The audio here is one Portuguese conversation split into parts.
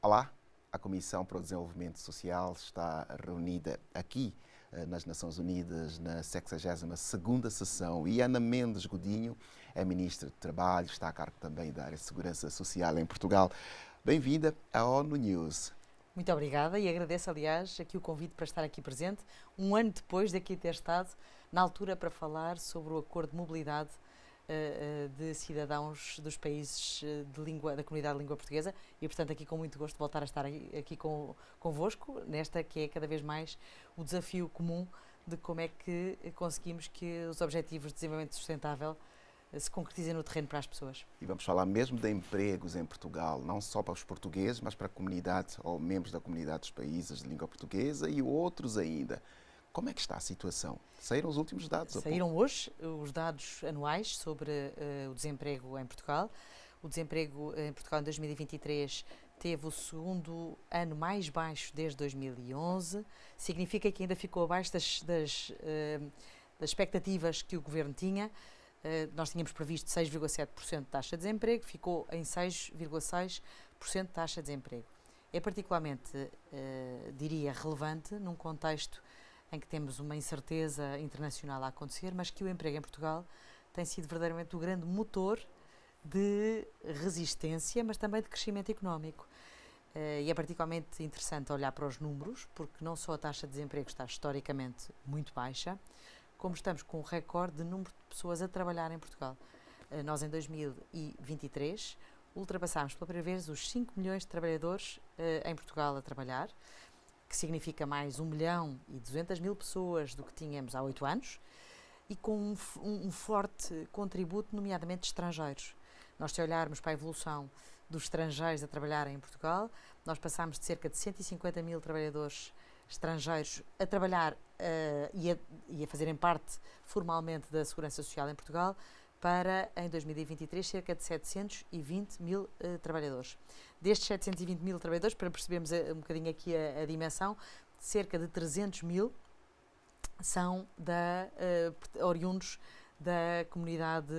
Olá, a Comissão para o Desenvolvimento Social está reunida aqui nas Nações Unidas na 62ª sessão e Ana Mendes Godinho é Ministra de Trabalho, está a cargo também da área de Segurança Social em Portugal. Bem-vinda à ONU News. Muito obrigada e agradeço, aliás, aqui o convite para estar aqui presente, um ano depois daqui ter estado na altura para falar sobre o acordo de mobilidade de cidadãos dos países da comunidade de língua portuguesa e, portanto, aqui com muito gosto de voltar a estar aqui convosco, nesta que é cada vez mais o desafio comum de como é que conseguimos que os Objetivos de Desenvolvimento Sustentável se concretizem no terreno para as pessoas. E vamos falar mesmo de empregos em Portugal, não só para os portugueses, mas para a comunidade ou membros da comunidade dos países de língua portuguesa e outros ainda. Como é que está a situação? Saíram os últimos dados? Saíram hoje os dados anuais sobre o desemprego em Portugal. O desemprego em Portugal em 2023 teve o segundo ano mais baixo desde 2011. Significa que ainda ficou abaixo das expectativas que o Governo tinha. Nós tínhamos previsto 6,7% de taxa de desemprego, ficou em 6,6% de taxa de desemprego. É particularmente, diria, relevante num contexto em que temos uma incerteza internacional a acontecer, mas que o emprego em Portugal tem sido verdadeiramente o grande motor de resistência, mas também de crescimento económico. E é particularmente interessante olhar para os números, porque não só a taxa de desemprego está historicamente muito baixa, como estamos com um recorde de número de pessoas a trabalhar em Portugal. Nós, em 2023, ultrapassámos pela primeira vez os 5 milhões de trabalhadores em Portugal a trabalhar, que significa mais 1.200.000 pessoas do que tínhamos há 8 anos, e com um forte contributo, nomeadamente de estrangeiros. Nós, se olharmos para a evolução dos estrangeiros a trabalhar em Portugal, nós passámos de cerca de 150.000 trabalhadores estrangeiros a trabalhar e a fazerem parte formalmente da Segurança Social em Portugal, para, em 2023, cerca de 720.000 trabalhadores. Destes 720.000 trabalhadores, para percebermos um bocadinho aqui a dimensão, cerca de 300.000 são oriundos da comunidade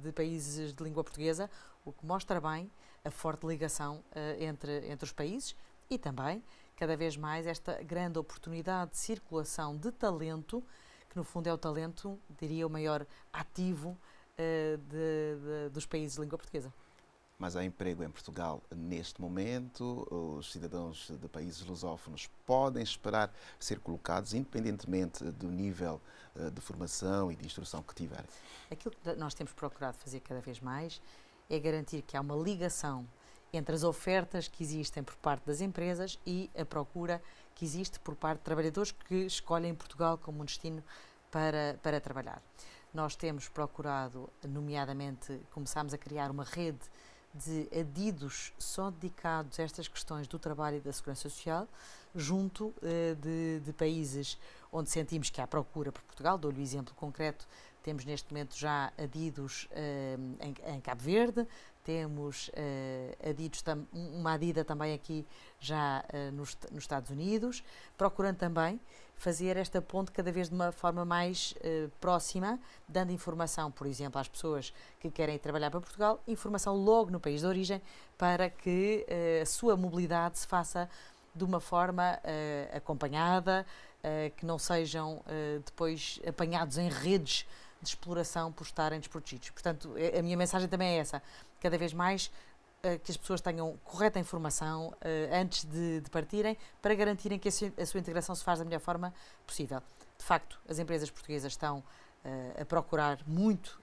de países de língua portuguesa, o que mostra bem a forte ligação entre os países e também, cada vez mais, esta grande oportunidade de circulação de talento, que no fundo é o talento, diria, o maior ativo dos países de língua portuguesa. Mas há emprego em Portugal neste momento? Os cidadãos de países lusófonos podem esperar ser colocados, independentemente do nível de formação e de instrução que tiverem? Aquilo que nós temos procurado fazer cada vez mais é garantir que há uma ligação entre as ofertas que existem por parte das empresas e a procura que existe por parte de trabalhadores que escolhem Portugal como um destino para trabalhar. Nós temos procurado, nomeadamente, começámos a criar uma rede de adidos só dedicados a estas questões do trabalho e da segurança social, junto de países onde sentimos que há procura por Portugal. Dou-lhe um exemplo concreto. Temos neste momento já adidos em Cabo Verde, temos uma adida também aqui já nos Estados Unidos, procurando também fazer esta ponte cada vez de uma forma mais próxima, dando informação, por exemplo, às pessoas que querem trabalhar para Portugal, informação logo no país de origem, para que a sua mobilidade se faça de uma forma acompanhada, que não sejam depois apanhados em redes de exploração por estarem desprotegidos. Portanto, a minha mensagem também é essa, cada vez mais que as pessoas tenham correta informação antes de partirem, para garantirem que a sua integração se faz da melhor forma possível. De facto, as empresas portuguesas estão a procurar muito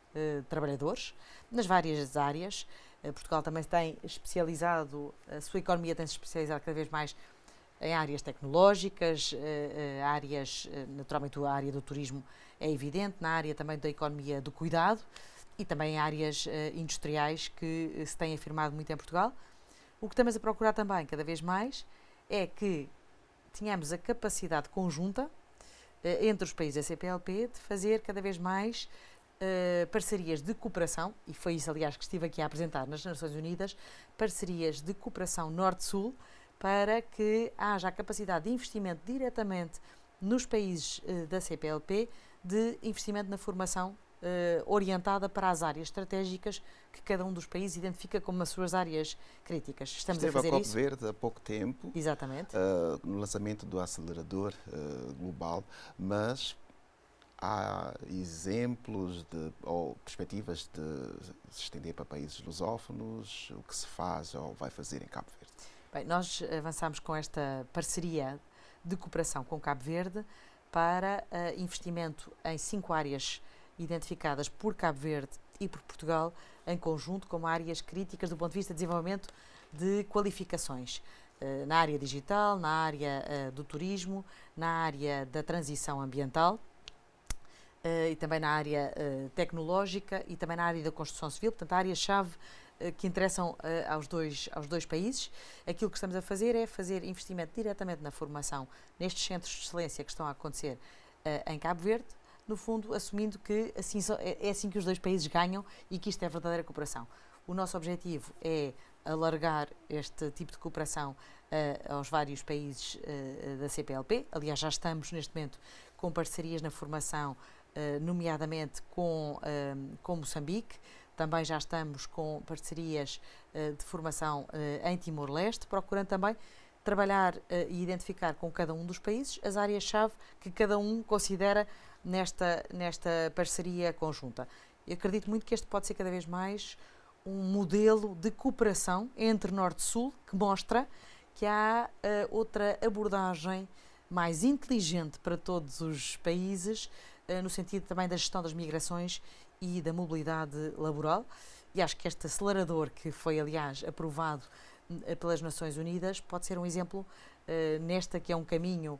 trabalhadores nas várias áreas. Portugal também tem especializado, a sua economia tem se especializado cada vez mais em áreas tecnológicas, naturalmente a área do turismo é evidente, na área também da economia do cuidado e também em áreas industriais que se têm afirmado muito em Portugal. O que estamos a procurar também, cada vez mais, é que tenhamos a capacidade conjunta entre os países da CPLP de fazer cada vez mais parcerias de cooperação, e foi isso, aliás, que estive aqui a apresentar nas Nações Unidas, parcerias de cooperação Norte-Sul, para que haja a capacidade de investimento diretamente nos países da CPLP, de investimento na formação orientada para as áreas estratégicas que cada um dos países identifica como as suas áreas críticas. Estamos a fazer COP isso. Verde há pouco tempo, exatamente, no lançamento do acelerador global, mas há exemplos ou perspectivas de se estender para países lusófonos, o que se faz ou vai fazer em Cabo Verde? Bem, nós avançamos com esta parceria de cooperação com Cabo Verde para investimento em 5 áreas identificadas por Cabo Verde e por Portugal, em conjunto como áreas críticas do ponto de vista de desenvolvimento de qualificações. Na área digital, na área do turismo, na área da transição ambiental, e também na área tecnológica e também na área da construção civil, portanto, áreas-chave que interessam aos dois países. Aquilo que estamos a fazer é fazer investimento diretamente na formação nestes centros de excelência que estão a acontecer em Cabo Verde, no fundo, assumindo que é assim que os dois países ganham e que isto é verdadeira cooperação. O nosso objetivo é alargar este tipo de cooperação aos vários países da CPLP. Aliás, já estamos neste momento com parcerias na formação, nomeadamente com Moçambique. Também já estamos com parcerias de formação em Timor-Leste, procurando também trabalhar e identificar com cada um dos países as áreas-chave que cada um considera nesta parceria conjunta. Eu acredito muito que este pode ser cada vez mais um modelo de cooperação entre Norte e Sul, que mostra que há outra abordagem mais inteligente para todos os países, no sentido também da gestão das migrações e da mobilidade laboral. E acho que este acelerador, que foi, aliás, aprovado pelas Nações Unidas, pode ser um exemplo nesta que é um caminho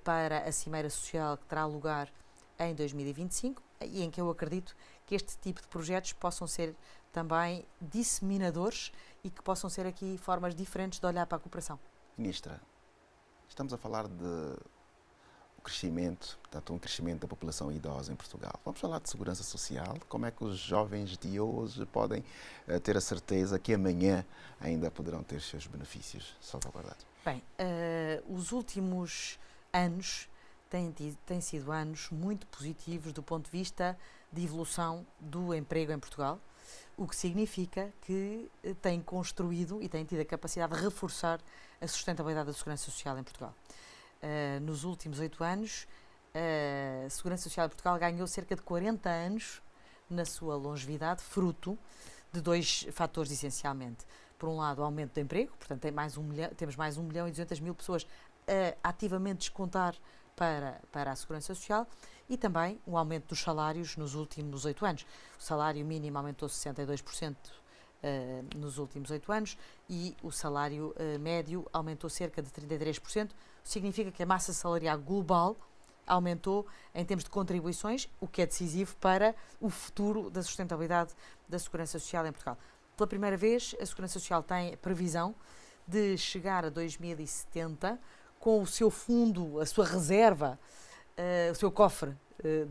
para a Cimeira Social que terá lugar em 2025 e em que eu acredito que este tipo de projetos possam ser também disseminadores e que possam ser aqui formas diferentes de olhar para a cooperação. Ministra, estamos a falar de crescimento, portanto, um crescimento da população idosa em Portugal. Vamos falar de segurança social. Como é que os jovens de hoje podem ter a certeza que amanhã ainda poderão ter seus benefícios salvaguardados? Bem, os últimos anos têm sido anos muito positivos do ponto de vista de evolução do emprego em Portugal, o que significa que têm construído e têm tido a capacidade de reforçar a sustentabilidade da segurança social em Portugal. Nos últimos 8 anos, a Segurança Social de Portugal ganhou cerca de 40 anos na sua longevidade, fruto de 2 fatores essencialmente. Por um lado, o aumento do emprego, portanto temos mais 1.200.000 pessoas a ativamente descontar para a Segurança Social, e também o aumento dos salários nos últimos 8 anos. O salário mínimo aumentou 62% nos últimos 8 anos e o salário médio aumentou cerca de 33%. Significa que a massa salarial global aumentou em termos de contribuições, o que é decisivo para o futuro da sustentabilidade da Segurança Social em Portugal. Pela primeira vez, a Segurança Social tem previsão de chegar a 2070 com o seu fundo, a sua reserva, o seu cofre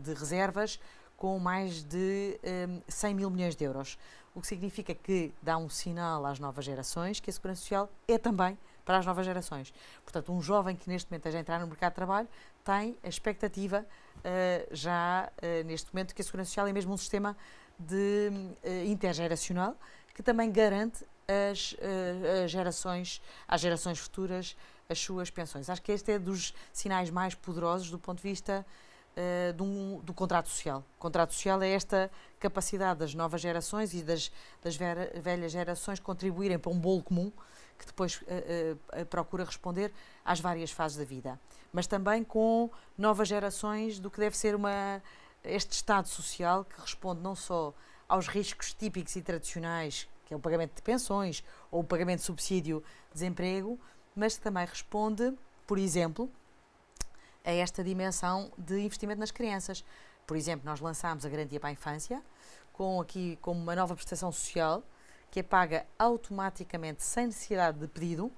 de reservas com mais de 100 mil milhões de euros. O que significa que dá um sinal às novas gerações que a Segurança Social é também para as novas gerações. Portanto, um jovem que neste momento esteja a entrar no mercado de trabalho tem a expectativa neste momento que a Segurança Social é mesmo um sistema intergeracional que também garante às gerações futuras as suas pensões. Acho que este é dos sinais mais poderosos do ponto de vista do contrato social. O contrato social é esta capacidade das novas gerações e das velhas gerações contribuírem para um bolo comum que depois procura responder às várias fases da vida. Mas também com novas gerações do que deve ser este Estado social que responde não só aos riscos típicos e tradicionais, que é o pagamento de pensões ou o pagamento de subsídio de desemprego, mas que também responde, por exemplo, a esta dimensão de investimento nas crianças. Por exemplo, nós lançámos a Garantia para a Infância, como uma nova prestação social, que é paga automaticamente, sem necessidade de pedido,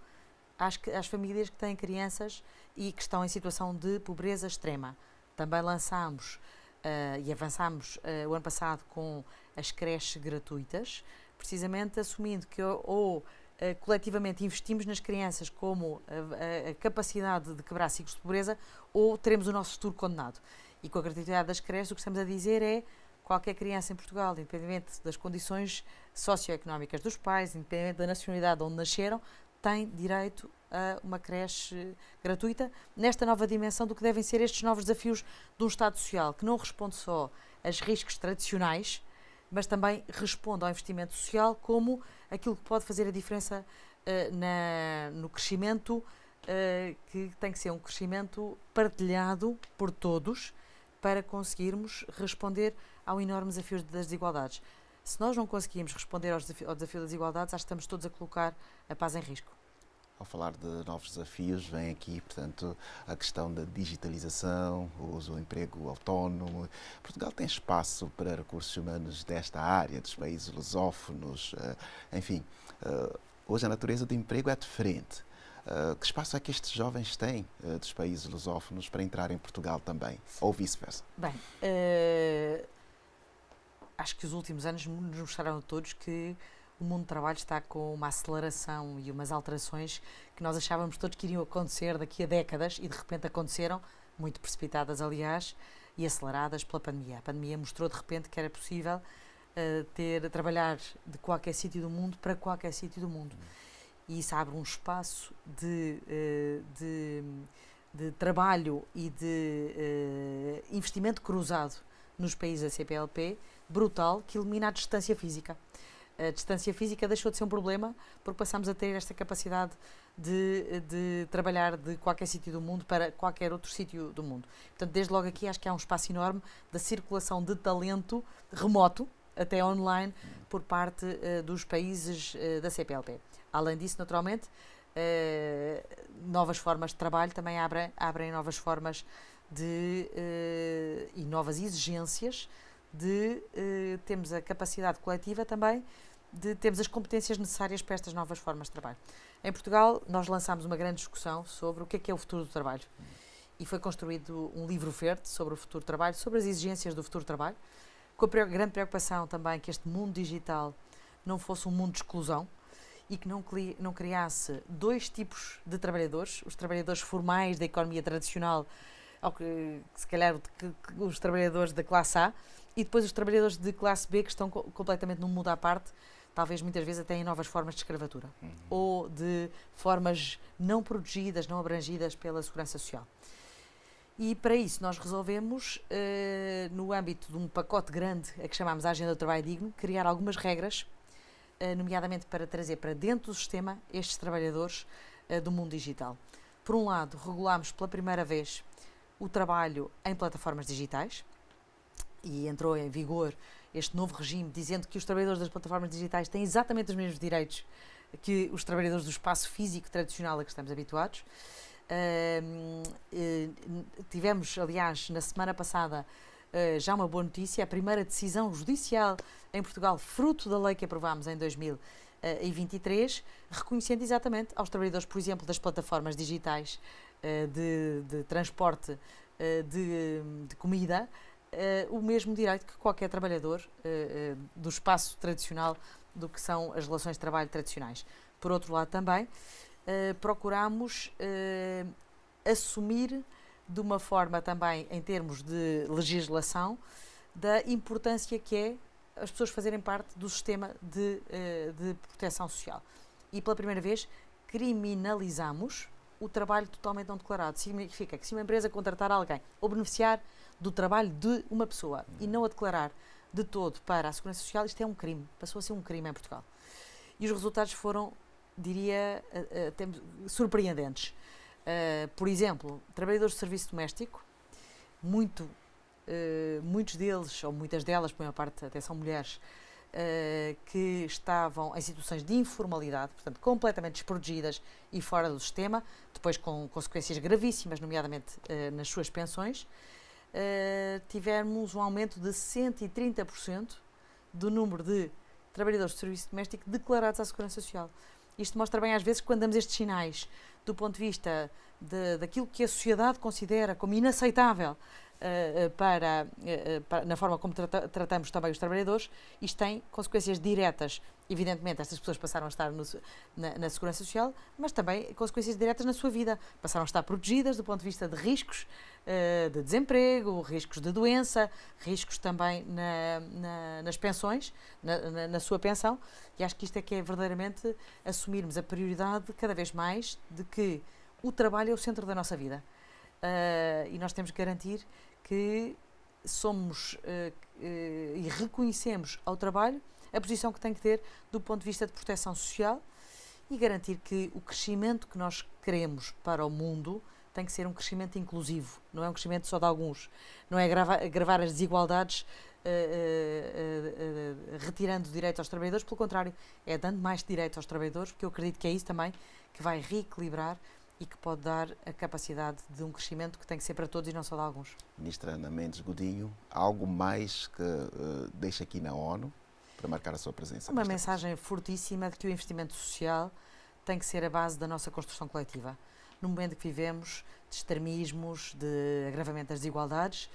às famílias que têm crianças e que estão em situação de pobreza extrema. Também lançámos e avançámos o ano passado com as creches gratuitas, precisamente assumindo que coletivamente investimos nas crianças como a capacidade de quebrar ciclos de pobreza ou teremos o nosso futuro condenado. E com a gratuidade das creches o que estamos a dizer é qualquer criança em Portugal, independente das condições socioeconómicas dos pais, independente da nacionalidade onde nasceram, tem direito a uma creche gratuita, nesta nova dimensão do que devem ser estes novos desafios de um Estado Social, que não responde só aos riscos tradicionais, mas também responde ao investimento social como aquilo que pode fazer a diferença no crescimento, que tem que ser um crescimento partilhado por todos para conseguirmos responder ao enorme desafio das desigualdades. Se nós não conseguimos responder ao desafio das desigualdades, acho que estamos todos a colocar a paz em risco. Ao falar de novos desafios, vem aqui, portanto, a questão da digitalização, o uso do emprego autónomo. Portugal tem espaço para recursos humanos desta área, dos países lusófonos, enfim. Hoje a natureza do emprego é diferente. Que espaço é que estes jovens têm dos países lusófonos para entrar em Portugal também, ou vice-versa? Bem, acho que os últimos anos nos mostraram a todos que o mundo do trabalho está com uma aceleração e umas alterações que nós achávamos todos que iriam acontecer daqui a décadas e de repente aconteceram, muito precipitadas aliás, e aceleradas pela pandemia. A pandemia mostrou de repente que era possível trabalhar de qualquer sítio do mundo para qualquer sítio do mundo. E isso abre um espaço de trabalho e de investimento cruzado nos países da CPLP brutal, que elimina a distância física. A distância física deixou de ser um problema porque passamos a ter esta capacidade de trabalhar de qualquer sítio do mundo para qualquer outro sítio do mundo. Portanto, desde logo aqui acho que há um espaço enorme da circulação de talento remoto, até online, por parte dos países da CPLP. Além disso, naturalmente, novas formas de trabalho também abrem novas formas e novas exigências de termos a capacidade coletiva também de termos as competências necessárias para estas novas formas de trabalho. Em Portugal, nós lançámos uma grande discussão sobre o que é o futuro do trabalho. E foi construído um livro verde sobre o futuro do trabalho, sobre as exigências do futuro do trabalho, com a grande preocupação também que este mundo digital não fosse um mundo de exclusão e que não criasse dois tipos de trabalhadores, os trabalhadores formais da economia tradicional, ou se calhar os trabalhadores da classe A, e depois os trabalhadores de classe B que estão completamente num mundo à parte, talvez muitas vezes até em novas formas de escravatura, ou de formas não protegidas, não abrangidas pela segurança social. E para isso nós resolvemos, no âmbito de um pacote grande, a que chamamos a Agenda do Trabalho Digno, criar algumas regras, nomeadamente para trazer para dentro do sistema estes trabalhadores do mundo digital. Por um lado, regulámos pela primeira vez o trabalho em plataformas digitais e entrou em vigor este novo regime dizendo que os trabalhadores das plataformas digitais têm exatamente os mesmos direitos que os trabalhadores do espaço físico tradicional a que estamos habituados. Tivemos, aliás, na semana passada, já uma boa notícia, a primeira decisão judicial em Portugal, fruto da lei que aprovámos em 2023, reconhecendo exatamente aos trabalhadores, por exemplo, das plataformas digitais de transporte de comida, o mesmo direito que qualquer trabalhador do espaço tradicional do que são as relações de trabalho tradicionais. Por outro lado também, procuramos assumir de uma forma também em termos de legislação da importância que é as pessoas fazerem parte do sistema de proteção social. E pela primeira vez criminalizamos o trabalho totalmente não declarado. Significa que se uma empresa contratar alguém ou beneficiar do trabalho de uma pessoa e não a declarar de todo para a Segurança Social, isto é um crime. Passou a ser um crime em Portugal. E os resultados foram, diria, surpreendentes. Por exemplo, trabalhadores de serviço doméstico, muitos deles, ou muitas delas, por uma parte até são mulheres, que estavam em situações de informalidade, portanto completamente desprotegidas e fora do sistema, depois com consequências gravíssimas, nomeadamente nas suas pensões, tivemos um aumento de 130% do número de trabalhadores de serviço doméstico declarados à Segurança Social. Isto mostra bem, às vezes, quando damos estes sinais do ponto de vista daquilo que a sociedade considera como inaceitável na forma como tratamos também os trabalhadores, isto tem consequências diretas. Evidentemente, estas pessoas passaram a estar na Segurança Social, mas também consequências diretas na sua vida. Passaram a estar protegidas do ponto de vista de riscos de desemprego, riscos de doença, riscos também nas pensões, na sua pensão. E acho que isto é que é verdadeiramente assumirmos a prioridade cada vez mais de que o trabalho é o centro da nossa vida. E nós temos que garantir que somos e reconhecemos ao trabalho a posição que tem que ter do ponto de vista de proteção social e garantir que o crescimento que nós queremos para o mundo tem que ser um crescimento inclusivo, não é um crescimento só de alguns, não é agravar as desigualdades retirando direitos aos trabalhadores, pelo contrário, é dando mais direitos aos trabalhadores, porque eu acredito que é isso também que vai reequilibrar e que pode dar a capacidade de um crescimento que tem que ser para todos e não só de alguns. Ministra Ana Mendes Godinho, algo mais que deixa aqui na ONU para marcar a sua presença? Uma mensagem fortíssima de que o investimento social tem que ser a base da nossa construção coletiva. No momento que vivemos de extremismos, de agravamento das desigualdades,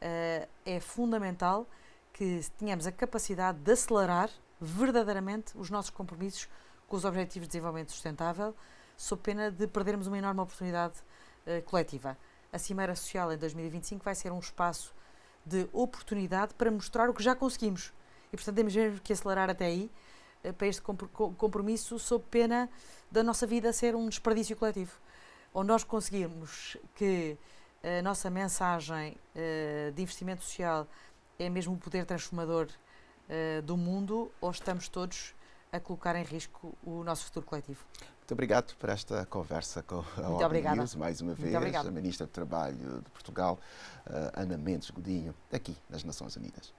é fundamental que tenhamos a capacidade de acelerar verdadeiramente os nossos compromissos com os Objetivos de Desenvolvimento Sustentável, sob pena de perdermos uma enorme oportunidade coletiva. A Cimeira Social em 2025 vai ser um espaço de oportunidade para mostrar o que já conseguimos. E, portanto, temos mesmo que acelerar até aí para este compromisso, sob pena da nossa vida ser um desperdício coletivo. Ou nós conseguirmos que a nossa mensagem de investimento social é mesmo o poder transformador do mundo, ou estamos todos a colocar em risco o nosso futuro coletivo. Muito obrigado por esta conversa com a ONU News, mais uma vez, a Ministra do Trabalho de Portugal, Ana Mendes Godinho, aqui nas Nações Unidas.